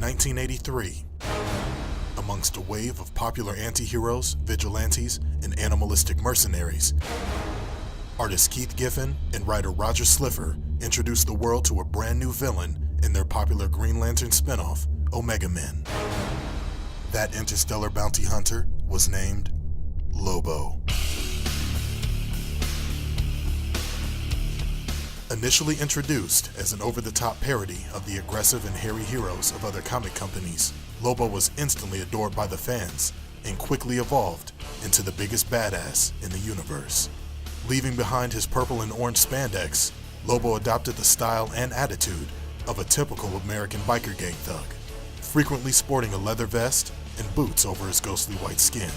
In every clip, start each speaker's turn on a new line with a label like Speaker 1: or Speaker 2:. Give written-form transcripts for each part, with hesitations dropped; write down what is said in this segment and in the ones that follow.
Speaker 1: 1983. Amongst a wave of popular anti-heroes, vigilantes, and animalistic mercenaries, artist Keith Giffen and writer Roger Slifer introduced the world to a brand new villain in their popular Green Lantern spin-off, Omega Men. That interstellar bounty hunter was named Lobo. Initially introduced as an over-the-top parody of the aggressive and hairy heroes of other comic companies, Lobo was instantly adored by the fans and quickly evolved into the biggest badass in the universe. Leaving behind his purple and orange spandex, Lobo adopted the style and attitude of a typical American biker gang thug, frequently sporting a leather vest and boots over his ghostly white skin.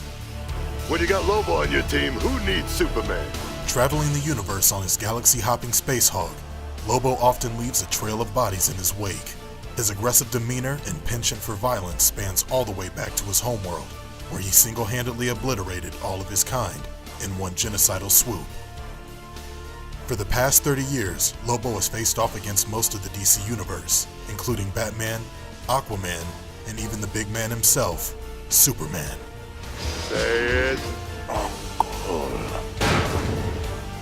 Speaker 2: When you got Lobo on your team, who needs Superman?
Speaker 1: Traveling the universe on his galaxy-hopping space hog, Lobo often leaves a trail of bodies in his wake. His aggressive demeanor and penchant for violence spans all the way back to his homeworld, where he single-handedly obliterated all of his kind in one genocidal swoop. For the past 30 years, Lobo has faced off against most of the DC universe, including Batman, Aquaman, and even the big man himself, Superman.
Speaker 2: Say it.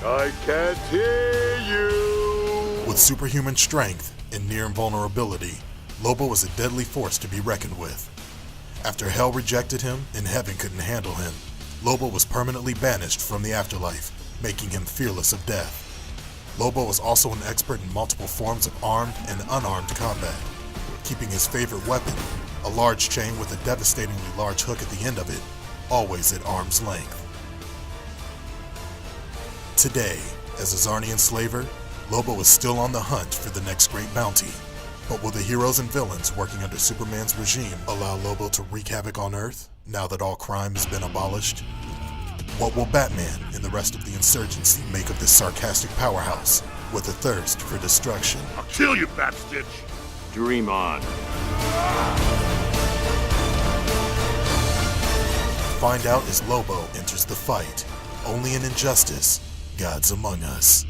Speaker 2: I can't hear you.
Speaker 1: With superhuman strength and near invulnerability, Lobo was a deadly force to be reckoned with. After hell rejected him and heaven couldn't handle him, Lobo was permanently banished from the afterlife, making him fearless of death. Lobo was also an expert in multiple forms of armed and unarmed combat, keeping his favorite weapon, a large chain with a devastatingly large hook at the end of it, always at arm's length. Today, as a Zarnian slaver, Lobo is still on the hunt for the next great bounty. But will the heroes and villains working under Superman's regime allow Lobo to wreak havoc on Earth, now that all crime has been abolished? What will Batman and the rest of the insurgency make of this sarcastic powerhouse with a thirst for destruction?
Speaker 2: I'll kill you, Batstitch.
Speaker 3: Dream on.
Speaker 1: Find out as Lobo enters the fight, only in Injustice, Gods Among Us.